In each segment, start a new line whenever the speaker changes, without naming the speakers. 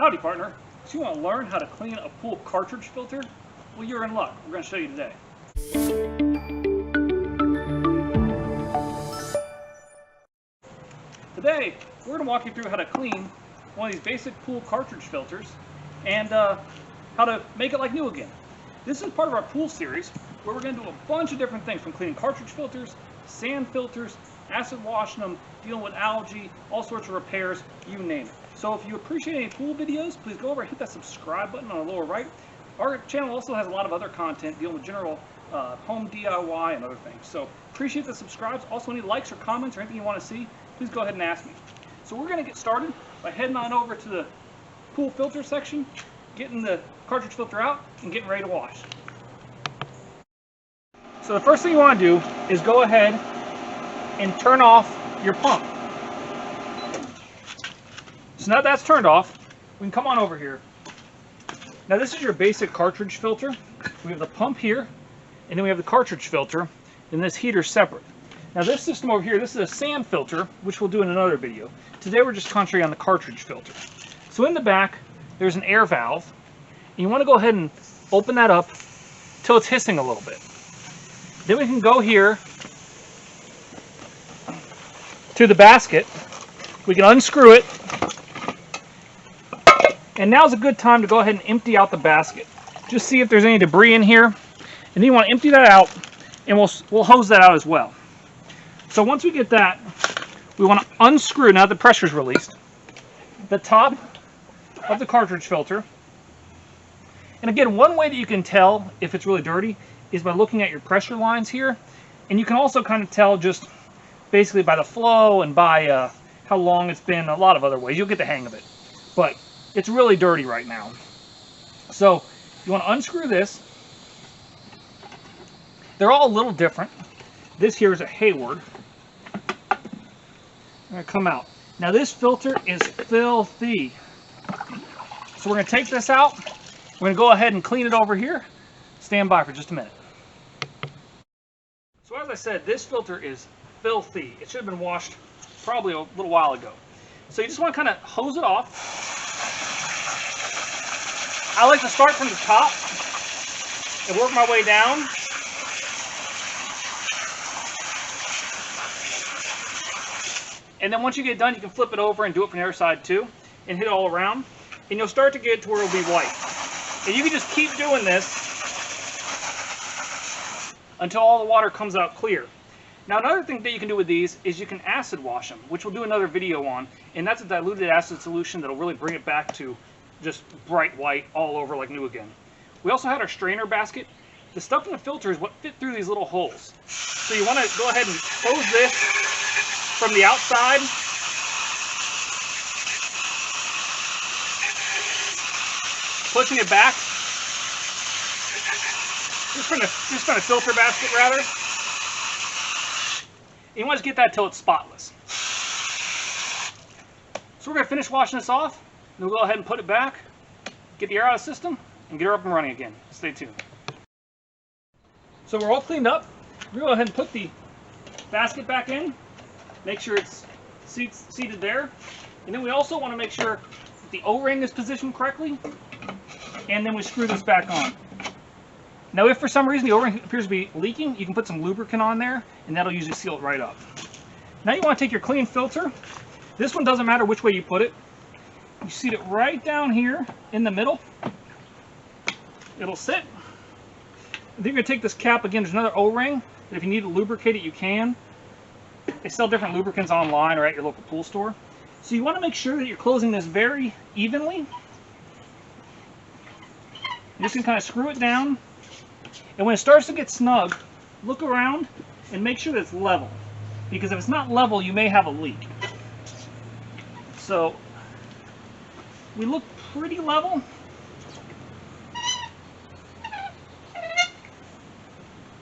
Howdy, partner. So you want to learn how to clean a pool cartridge filter? Well, you're in luck. We're going to show you today. Today, we're going to walk you through how to clean one of these basic pool cartridge filters and how to make it like new again. This is part of our pool series where we're going to do a bunch of different things, from cleaning cartridge filters, sand filters, acid washing them, dealing with algae, all sorts of repairs, you name it. So if you appreciate any pool videos, please go over and hit that subscribe button on the lower right. Our channel also has a lot of other content dealing with general home DIY and other things. So appreciate the subscribes. Also, any likes or comments or anything you want to see, please go ahead and ask me. So we're going to get started by heading on over to the pool filter section, getting the cartridge filter out, and getting ready to wash. So the first thing you want to do is go ahead and turn off your pump. So now that's turned off, we can come on over here. Now this is your basic cartridge filter. We have the pump here, and then we have the cartridge filter, and this heater's separate. Now this system over here, this is a sand filter, which we'll do in another video. Today we're just concentrating on the cartridge filter. So in the back, there's an air valve, and you want to go ahead and open that up till it's hissing a little bit. Then we can go here to the basket. We can unscrew it. And now's a good time to go ahead and empty out the basket. Just see if there's any debris in here. And then you want to empty that out, and we'll hose that out as well. So once we get that, we want to unscrew, now the pressure's released, the top of the cartridge filter. And again, one way that you can tell if it's really dirty is by looking at your pressure lines here. And you can also kind of tell just basically by the flow and by how long it's been, a lot of other ways. You'll get the hang of it. But it's really dirty right now. So you want to unscrew this. They're all a little different. This here is a Hayward. They're going to come out. Now this filter is filthy. So we're going to take this out. We're going to go ahead and clean it over here. Stand by for just a minute. So as I said, this filter is filthy. It should have been washed probably a little while ago. So you just want to kind of hose it off. I like to start from the top and work my way down. And then once you get done, you can flip it over and do it from the other side too, and hit it all around. And you'll start to get to where it'll be white. And you can just keep doing this until all the water comes out clear. Now another thing that you can do with these is you can acid wash them, which we'll do another video on. And that's a diluted acid solution that'll really bring it back to just bright white all over like new again. We also had our strainer basket. The stuff in the filter is what fit through these little holes. So you want to go ahead and close this from the outside. Pushing it back. Just from the filter basket rather. And you want to get that till it's spotless. So we're going to finish washing this off. Then we'll go ahead and put it back, get the air out of the system, and get her up and running again. Stay tuned. So we're all cleaned up. We'll go ahead and put the basket back in. Make sure it's seated there. And then we also want to make sure that the O-ring is positioned correctly. And then we screw this back on. Now if for some reason the O-ring appears to be leaking, you can put some lubricant on there, and that'll usually seal it right up. Now you want to take your clean filter. This one doesn't matter which way you put it. You seat it right down here in the middle. It'll sit. And then you're going to take this cap again. There's another O-ring that if you need to lubricate it, you can. They sell different lubricants online or at your local pool store. So you want to make sure that you're closing this very evenly. You just can kind of screw it down. And when it starts to get snug, look around and make sure that it's level. Because if it's not level, you may have a leak. So we look pretty level.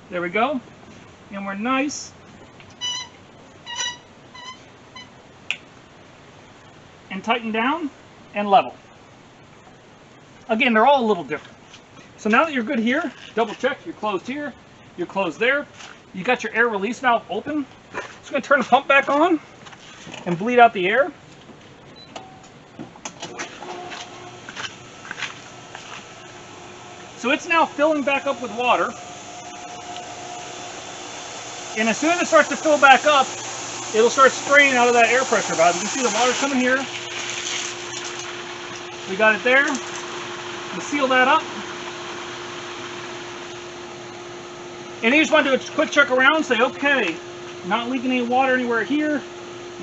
There we go. And we're nice and tightened down and level. Again, they're all a little different. So now that you're good here, double check, you're closed here, you're closed there. You got your air release valve open. Just going to turn the pump back on and bleed out the air. So it's now filling back up with water. And as soon as it starts to fill back up, it'll start spraying out of that air pressure valve. You can see the water coming here. We got it there. We'll seal that up. And you just want to do a quick check around, say, okay, not leaking any water anywhere here,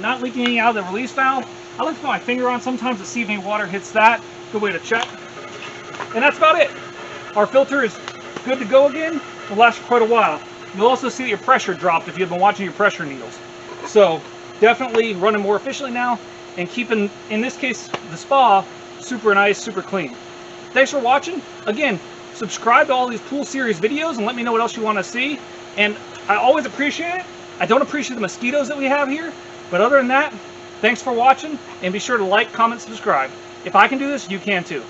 not leaking any out of the release valve. I like to put my finger on sometimes to see if any water hits that. Good way to check. And that's about it. Our filter is good to go again. It'll last for quite a while. You'll also see that your pressure dropped if you've been watching your pressure needles. So definitely running more efficiently now and keeping, in this case, the spa super nice, super clean. Thanks for watching. Again, subscribe to all these pool series videos and let me know what else you want to see. And I always appreciate it. I don't appreciate the mosquitoes that we have here, but other than that, thanks for watching, and be sure to like, comment, subscribe. If I can do this, you can too.